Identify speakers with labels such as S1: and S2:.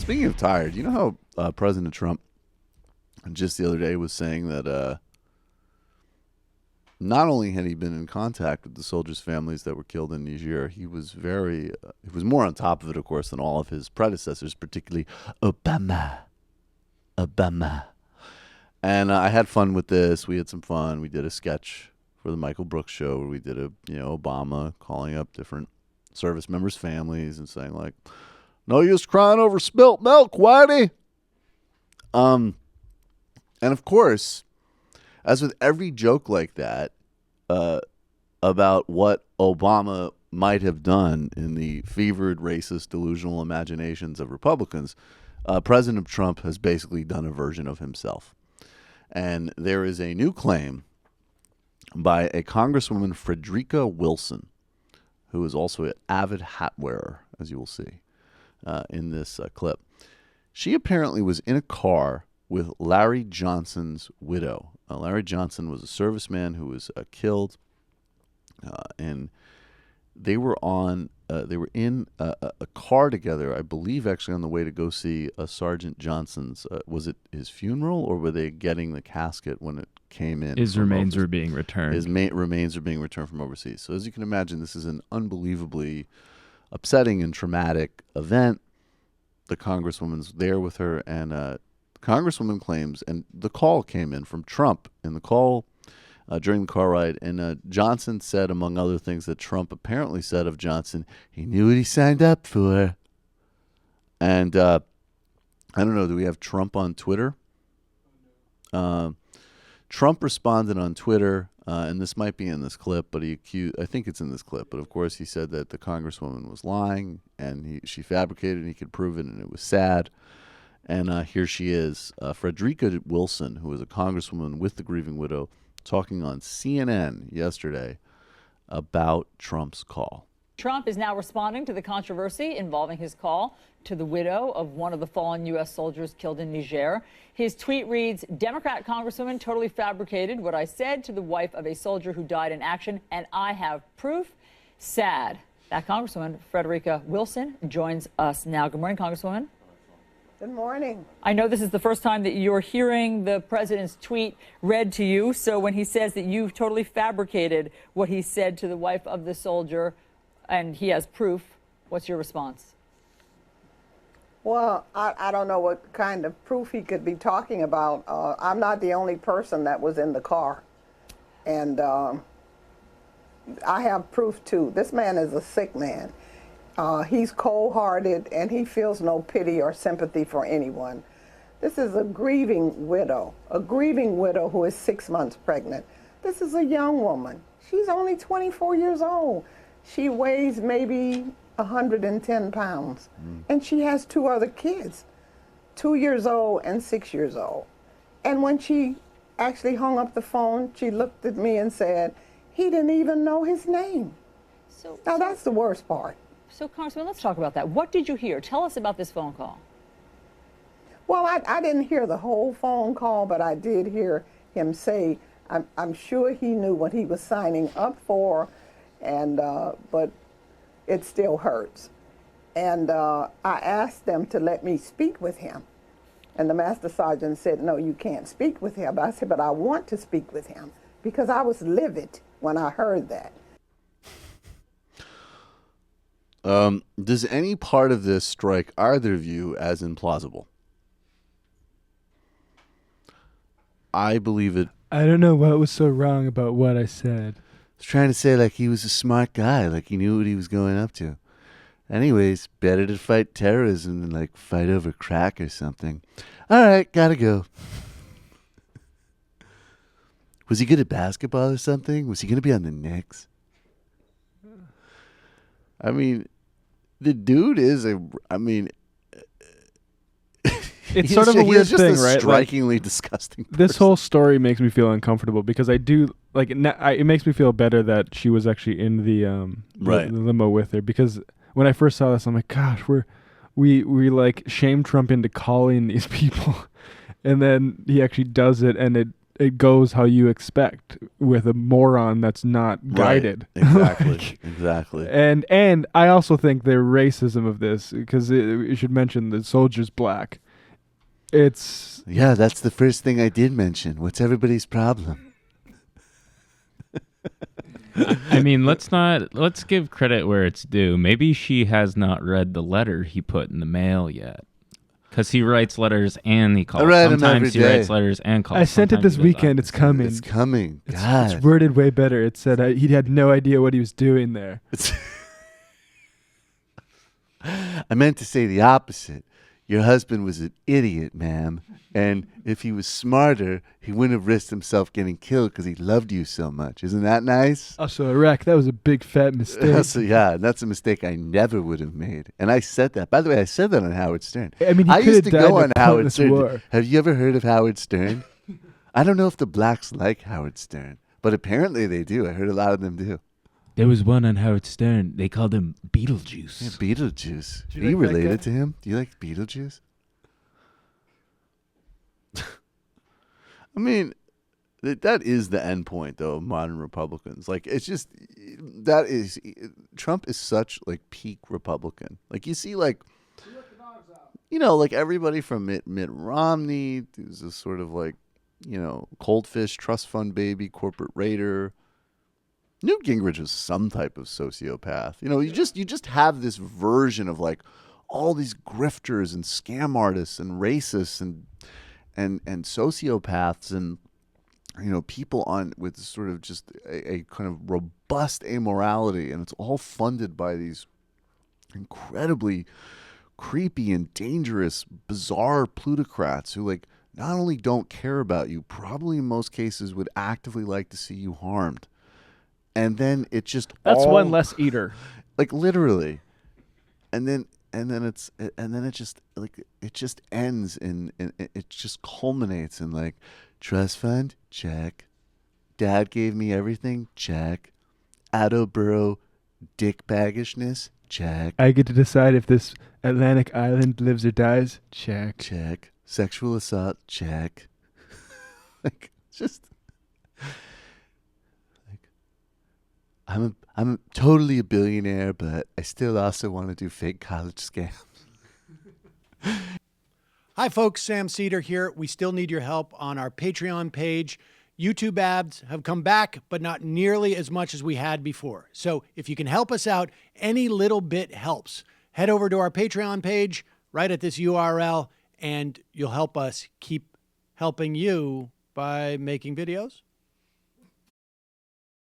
S1: Speaking of tired, you know how President Trump just the other day was saying that not only had he been in contact with the soldiers' families that were killed in Niger, he was more on top of it, of course, than all of his predecessors, particularly Obama. And I had fun with this. We had some fun. We did a sketch for the Michael Brooks show where we did Obama calling up different service members' families and saying like, "No use crying over spilt milk, Whitey." And of course, as with every joke like that, about what Obama might have done in the fevered, racist, delusional imaginations of Republicans, President Trump has basically done a version of himself. And there is a new claim by a Congresswoman, Frederica Wilson, who is also an avid hat wearer, as you will see in this clip. She apparently was in a car with Larry Johnson's widow. Larry Johnson was a serviceman who was killed, and they were in a car together, I believe, actually on the way to go see Sergeant Johnson's. Was it his funeral, or were they getting the casket when it came in?
S2: His remains were being returned.
S1: His remains are being returned from overseas. So as you can imagine, this is an unbelievably upsetting and traumatic event. The Congresswoman's there with her, and the Congresswoman claims, and the call came in from Trump in the call during the car ride, and Johnson said, among other things, that Trump apparently said of Johnson, he knew what he signed up for. And I don't know, do we have Trump on Twitter? Trump responded on Twitter, and this might be in this clip, but I think it's in this clip, but of course he said that the Congresswoman was lying, and she fabricated, and he could prove it, and it was sad. And here she is, Frederica Wilson, who is a Congresswoman with the grieving widow, talking on CNN yesterday about Trump's call.
S3: Trump is now responding to the controversy involving his call to the widow of one of the fallen U.S. soldiers killed in Niger. His tweet reads, "Democrat Congresswoman totally fabricated what I said to the wife of a soldier who died in action, and I have proof. Sad." That Congresswoman, Frederica Wilson, joins us now. Good morning, Congresswoman.
S4: Good morning.
S3: I know this is the first time that you're hearing the president's tweet read to you. So when he says that you've totally fabricated what he said to the wife of the soldier and he has proof, what's your response?
S4: Well, I don't know what kind of proof he could be talking about. I'm not the only person that was in the car. And I have proof, too. This man is a sick man. He's cold-hearted, and he feels no pity or sympathy for anyone. This is a grieving widow who is 6 months pregnant. This is a young woman. She's only 24 years old. She weighs maybe 110 pounds, and she has 2 other kids, 2 years old and 6 years old. And when she actually hung up the phone, she looked at me and said, he didn't even know his name. Now, that's the worst part.
S3: So, Congressman, let's talk about that. What did you hear? Tell us about this phone call.
S4: Well, I didn't hear the whole phone call, but I did hear him say, I'm sure he knew what he was signing up for, and but it still hurts. And I asked them to let me speak with him. And the Master Sergeant said, no, you can't speak with him. But I said, but I want to speak with him, because I was livid when I heard that.
S1: Does any part of this strike either of you as implausible? I believe it.
S2: I don't know what was so wrong about what I said.
S1: I was trying to say like he was a smart guy, like he knew what he was going up to. Anyways, better to fight terrorism than like fight over crack or something. All right, gotta go. Was he good at basketball or something? Was he going to be on the Knicks? I mean, the dude is
S2: it's sort of a weird thing, right?
S1: Strikingly disgusting person.
S2: This whole story makes me feel uncomfortable because I do like it makes me feel better that she was actually in the limo with her, because when I first saw this, I'm like, gosh, we like shame Trump into calling these people, and then he actually does it, and it goes how you expect with a moron that's not guided.
S1: Right. Exactly. Exactly.
S2: And I also think the racism of this, because you should mention the soldier's black.
S1: Yeah, that's the first thing I did mention. What's everybody's problem?
S5: I mean, let's give credit where it's due. Maybe she has not read the letter he put in the mail yet. Because he writes letters and he calls.
S1: I read him
S5: Sometimes
S1: every
S5: he
S1: day.
S5: writes letters and calls.
S2: I sent it this weekend. It's coming.
S1: It's coming. God.
S2: It's worded way better. It said he had no idea what he was doing there.
S1: I meant to say the opposite. Your husband was an idiot, ma'am. And if he was smarter, he wouldn't have risked himself getting killed because he loved you so much. Isn't that nice?
S2: Also, Iraq, that was a big fat mistake.
S1: So, yeah, that's a mistake I never would have made. And I said that. By the way, I said that on Howard Stern.
S2: I mean,
S1: I used to go on Howard
S2: Pointless
S1: Stern.
S2: War.
S1: Have you ever heard of Howard Stern? I don't know if the blacks like Howard Stern, but apparently they do. I heard a lot of them do.
S5: There was one on Howard Stern. They called him Beetlejuice.
S1: Yeah, Beetlejuice.
S2: Do
S1: Are
S2: you
S1: you
S2: like that
S1: related
S2: guy?
S1: to him? Do you like Beetlejuice? I mean, that is the end point, though, of modern Republicans. Like, it's just, Trump is such, like, peak Republican. Like, you see, like, like everybody from Mitt Romney, who's this sort of, like, Coldfish, trust fund baby, corporate raider. Newt Gingrich is some type of sociopath. You just have this version of, like, all these grifters and scam artists and racists and sociopaths and people with sort of just a kind of robust amorality, and it's all funded by these incredibly creepy and dangerous, bizarre plutocrats who, like, not only don't care about you, probably in most cases would actively like to see you harmed. And then it just
S2: That's one less eater.
S1: like, literally. And then it just, like, it just ends in it just culminates in, like, trust fund, check. Dad gave me everything, check. Attleboro dick baggishness, check.
S2: I get to decide if this Atlantic island lives or dies, check.
S1: Check. Sexual assault, check. Like, just like, I'm totally a billionaire, but I still also want to do fake college scams.
S6: Hi, folks. Sam Seder here. We still need your help on our Patreon page. YouTube ads have come back, but not nearly as much as we had before. So if you can help us out, any little bit helps. Head over to our Patreon page right at this URL, and you'll help us keep helping you by making videos